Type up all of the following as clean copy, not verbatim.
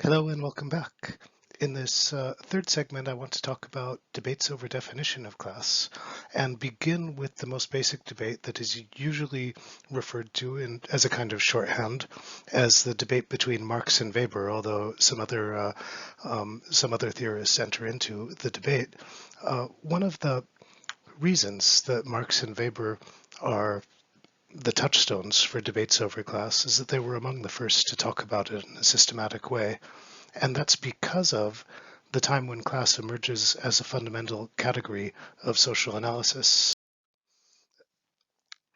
Hello and welcome back. In this third segment, I want to talk about debates over definition of class and begin with the most basic debate that is usually referred to as a kind of shorthand as the debate between Marx and Weber, although some other theorists enter into the debate. One of the reasons that Marx and Weber are the touchstones for debates over class is that they were among the first to talk about it in a systematic way. And that's because of the time when class emerges as a fundamental category of social analysis.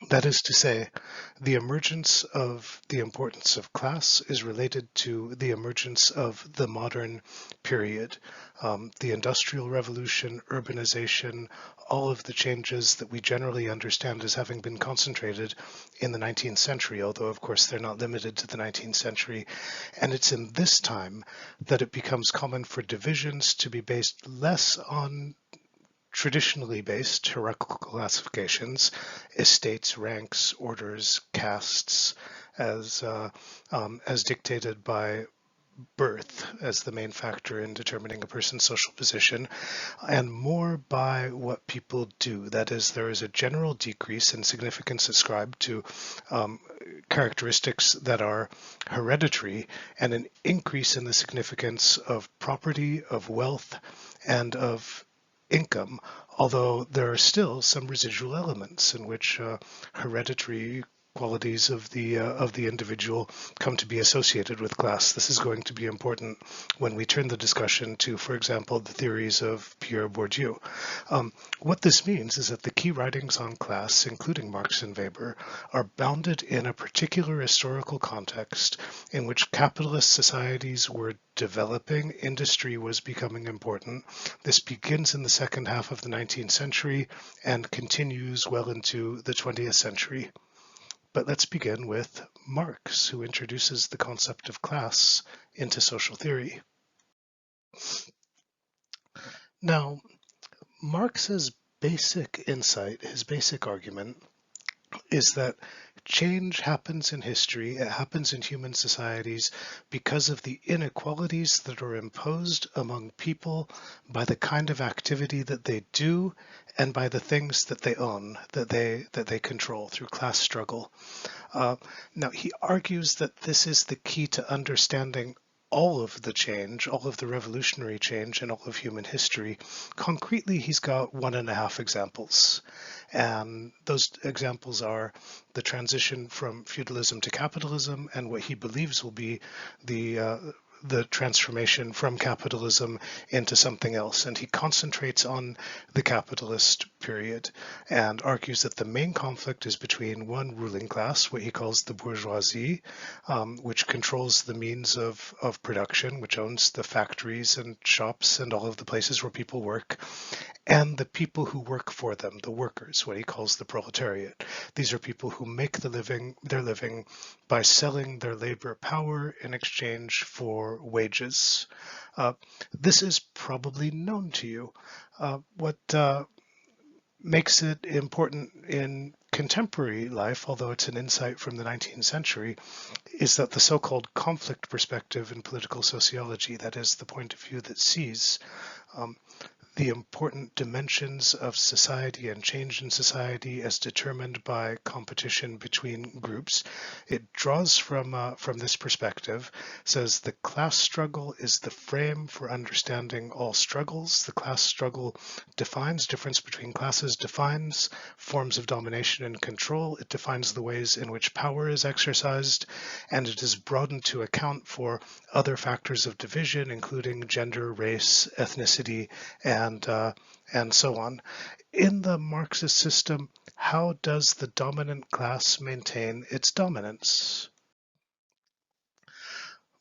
That is to say, the emergence of the importance of class is related to the emergence of the modern period. The Industrial Revolution, urbanization, all of the changes that we generally understand as having been concentrated in the 19th century, although of course they're not limited to the 19th century. And it's in this time that it becomes common for divisions to be based less on traditionally based hierarchical classifications, estates, ranks, orders, castes, as dictated by birth as the main factor in determining a person's social position, and more by what people do. That is, there is a general decrease in significance ascribed to characteristics that are hereditary, and an increase in the significance of property, of wealth, and of income, although there are still some residual elements in which hereditary qualities of the individual come to be associated with class. This is going to be important when we turn the discussion to, for example, the theories of Pierre Bourdieu. What this means is that the key writings on class, including Marx and Weber, are bounded in a particular historical context in which capitalist societies were developing, industry was becoming important. This begins in the second half of the 19th century and continues well into the 20th century. But let's begin with Marx, who introduces the concept of class into social theory. Now, Marx's basic insight, his basic argument, is that change happens in history, it happens in human societies because of the inequalities that are imposed among people by the kind of activity that they do and by the things that they own, that they control through class struggle. Now, he argues that this is the key to understanding all of the change, all of the revolutionary change in all of human history. Concretely, he's got 1.5 examples. And those examples are the transition from feudalism to capitalism and what he believes will be the transformation from capitalism into something else. And he concentrates on the capitalist period and argues that the main conflict is between one ruling class, what he calls the bourgeoisie, which controls the means of production, which owns the factories and shops and all of the places where people work, and the people who work for them, the workers, what he calls the proletariat. These are people who make their living by selling their labor power in exchange for wages. This is probably known to you. What makes it important in contemporary life, although it's an insight from the 19th century, is that the so-called conflict perspective in political sociology, that is the point of view that sees the important dimensions of society and change in society as determined by competition between groups. It draws from this perspective, says the class struggle is the frame for understanding all struggles. The class struggle defines difference between classes, defines forms of domination and control. It defines the ways in which power is exercised, and it is broadened to account for other factors of division, including gender, race, ethnicity, and so on. In the Marxist system, how does the dominant class maintain its dominance?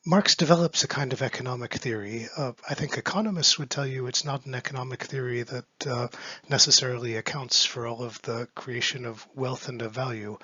Marx develops a kind of economic theory. I think economists would tell you it's not an economic theory that necessarily accounts for all of the creation of wealth and of value.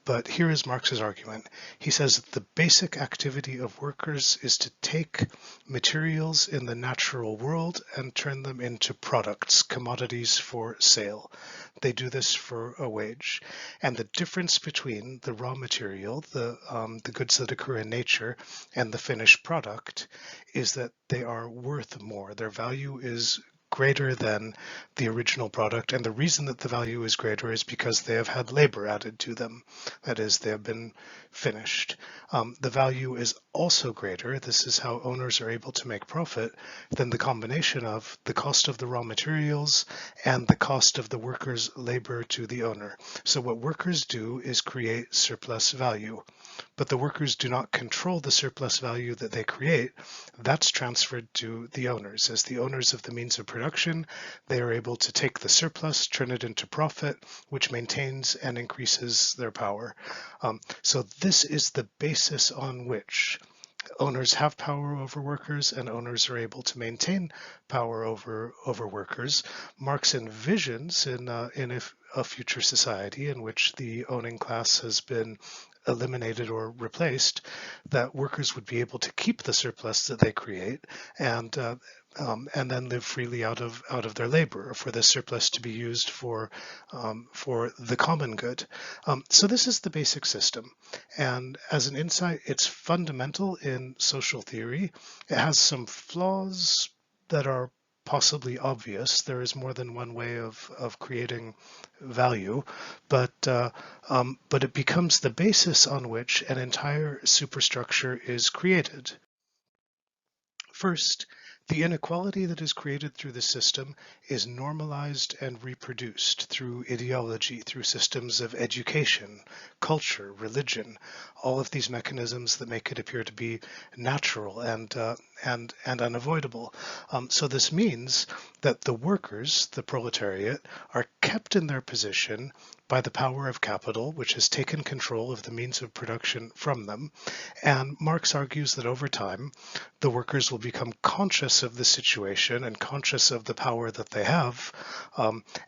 But here is Marx's argument. He says that the basic activity of workers is to take materials in the natural world and turn them into products, commodities for sale. They do this for a wage. And the difference between the raw material, the goods that occur in nature, and the finished product is that they are worth more. Their value is greater than the original product, and the reason that the value is greater is because they have had labor added to them. That is, they have been finished. The value is also greater, this is how owners are able to make profit, than the combination of the cost of the raw materials and the cost of the workers' labor to the owner. So what workers do is create surplus value, but the workers do not control the surplus value that they create. That's transferred to the owners. As the owners of the means of production, they are able to take the surplus, turn it into profit, which maintains and increases their power. So this is the basis on which owners have power over workers and owners are able to maintain power over workers. Marx envisions in a future society in which the owning class has been eliminated or replaced, that workers would be able to keep the surplus that they create and then live freely out of their labor, or for the surplus to be used for the common good. So this is the basic system, and as an insight, it's fundamental in social theory. It has some flaws that are possibly obvious. There is more than one way of creating value, but it becomes the basis on which an entire superstructure is created. First, the inequality that is created through the system is normalized and reproduced through ideology, through systems of education, culture, religion, all of these mechanisms that make it appear to be natural and unavoidable. So this means that the workers, the proletariat, are kept in their position by the power of capital, which has taken control of the means of production from them. And Marx argues that over time, the workers will become conscious of the situation and conscious of the power that they have,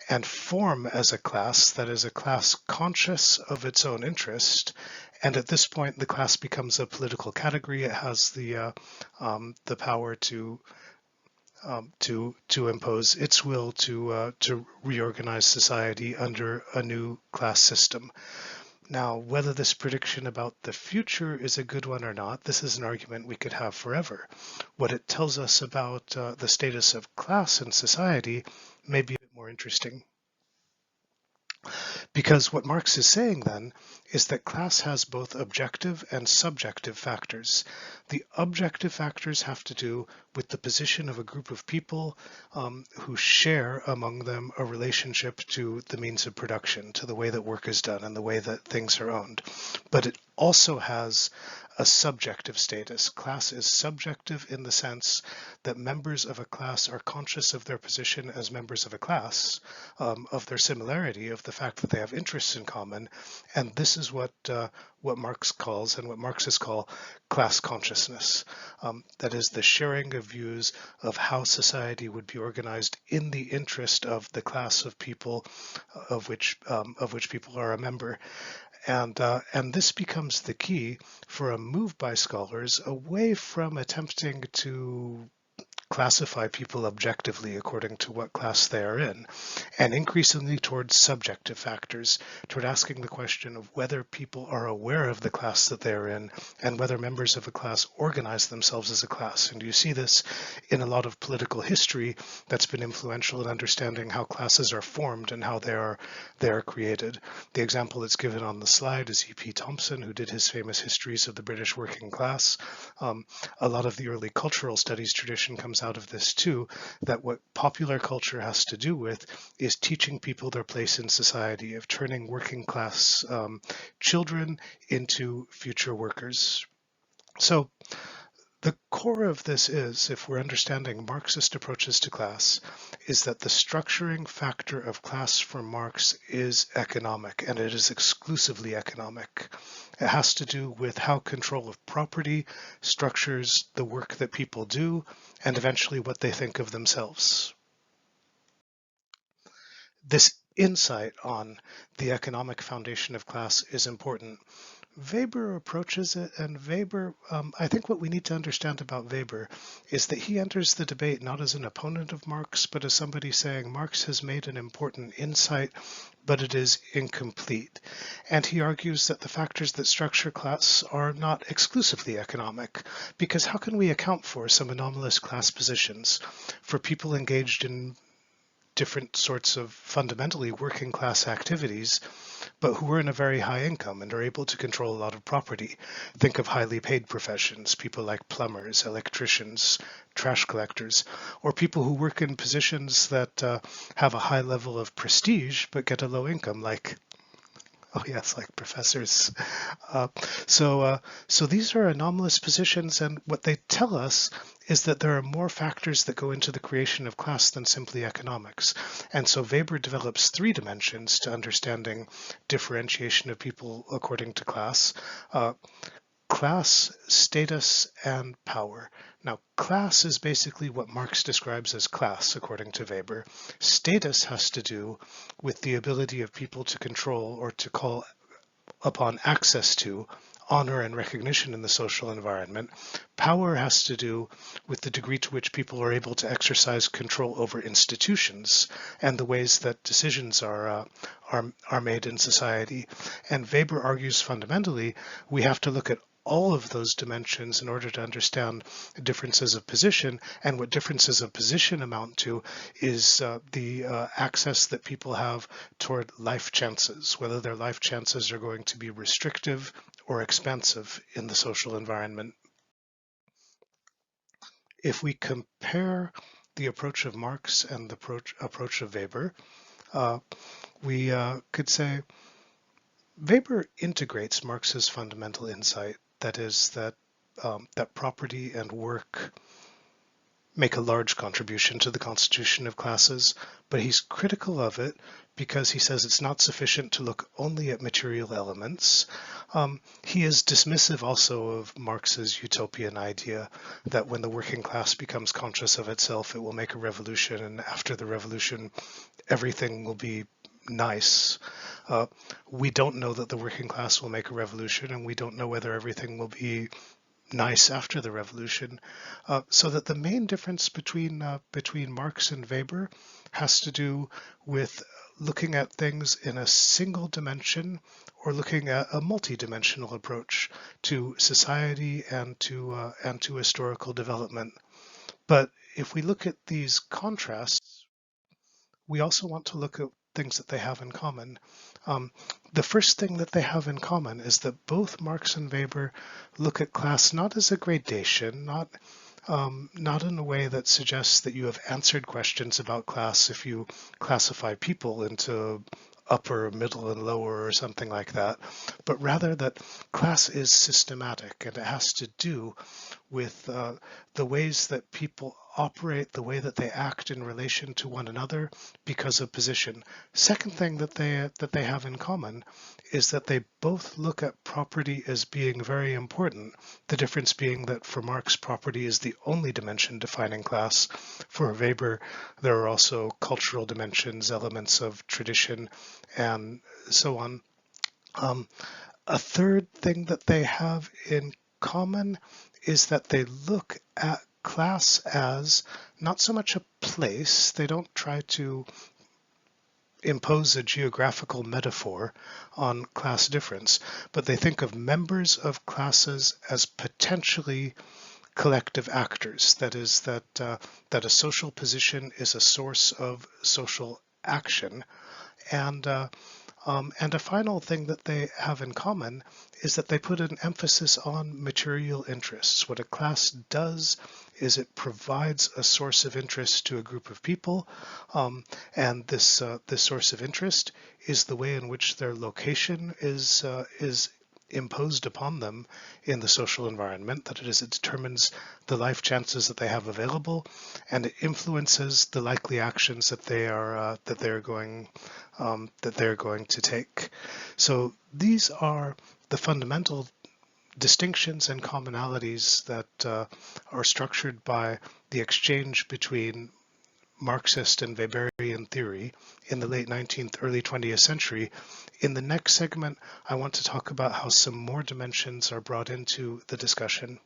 and form as a class that is a class conscious of its own interest. And at this point, the class becomes a political category. It has the power to impose its will to reorganize society under a new class system. Now, whether this prediction about the future is a good one or not, this is an argument we could have forever. What it tells us about the status of class in society may be a bit more interesting. Because what Marx is saying then is that class has both objective and subjective factors. The objective factors have to do with the position of a group of people who share among them a relationship to the means of production, to the way that work is done and the way that things are owned. But it also has a subjective status. Class is subjective in the sense that members of a class are conscious of their position as members of a class, of their similarity, of the fact that they have interests in common, and this is what Marx calls, and what Marxists call, class consciousness. That is the sharing of views of how society would be organized in the interest of the class of people of which people are a member. And this becomes the key for a move by scholars away from attempting to classify people objectively according to what class they are in, and increasingly towards subjective factors, toward asking the question of whether people are aware of the class that they are in and whether members of a class organize themselves as a class. And you see this in a lot of political history that's been influential in understanding how classes are formed and how they are created. The example that's given on the slide is E.P. Thompson, who did his famous histories of the British working class. A lot of the early cultural studies tradition comes out of this too, that what popular culture has to do with is teaching people their place in society, of turning working class children into future workers. So the core of this is, if we're understanding Marxist approaches to class, is that the structuring factor of class for Marx is economic, and it is exclusively economic. It has to do with how control of property structures the work that people do, and eventually what they think of themselves. This insight on the economic foundation of class is important. Weber approaches it, and Weber, I think what we need to understand about Weber is that he enters the debate not as an opponent of Marx, but as somebody saying Marx has made an important insight but it is incomplete. And he argues that the factors that structure class are not exclusively economic, because how can we account for some anomalous class positions for people engaged in different sorts of fundamentally working class activities, but who earn a very high income and are able to control a lot of property? Think of highly paid professions, people like plumbers, electricians, trash collectors, or people who work in positions that have a high level of prestige but get a low income, like oh yes, like professors. Uh, so these are anomalous positions, and what they tell us is that there are more factors that go into the creation of class than simply economics. And so Weber develops three dimensions to understanding differentiation of people according to class. Class, status, and power. Now, class is basically what Marx describes as class, according to Weber. Status has to do with the ability of people to control or to call upon access to honor and recognition in the social environment. Power has to do with the degree to which people are able to exercise control over institutions and the ways that decisions are made in society. And Weber argues fundamentally we have to look at all of those dimensions in order to understand differences of position. And what differences of position amount to is the access that people have toward life chances, whether their life chances are going to be restrictive or expansive in the social environment. If we compare the approach of Marx and the approach of Weber, we could say Weber integrates Marx's fundamental insight, that is that property and work make a large contribution to the constitution of classes, but he's critical of it because he says it's not sufficient to look only at material elements. He is dismissive also of Marx's utopian idea that when the working class becomes conscious of itself, it will make a revolution, and after the revolution, everything will be nice. We don't know that the working class will make a revolution, and we don't know whether everything will be nice after the revolution. So that the main difference between Marx and Weber has to do with looking at things in a single dimension or looking at a multidimensional approach to society and to historical development. But if we look at these contrasts, we also want to look at things that they have in common. The first thing that they have in common is that both Marx and Weber look at class not as a gradation, not in a way that suggests that you have answered questions about class if you classify people into upper, middle, and lower or something like that, but rather that class is systematic and it has to do with the ways that people operate, the way that they act in relation to one another because of position. Second thing that they have in common is that they both look at property as being very important. The difference being that for Marx, property is the only dimension defining class. For Weber, there are also cultural dimensions, elements of tradition, and so on. A third thing that they have in common is that they look at class as not so much a place. They don't try to impose a geographical metaphor on class difference, but they think of members of classes as potentially collective actors. That is, that a social position is a source of social action. And a final thing that they have in common is that they put an emphasis on material interests. What a class does is it provides a source of interest to a group of people, and this source of interest is the way in which their location is imposed upon them in the social environment. That is, it determines the life chances that they have available, and it influences the likely actions that they're going to take. So these are the fundamental distinctions and commonalities that are structured by the exchange between Marxist and Weberian theory in the late 19th, early 20th century. In the next segment, I want to talk about how some more dimensions are brought into the discussion.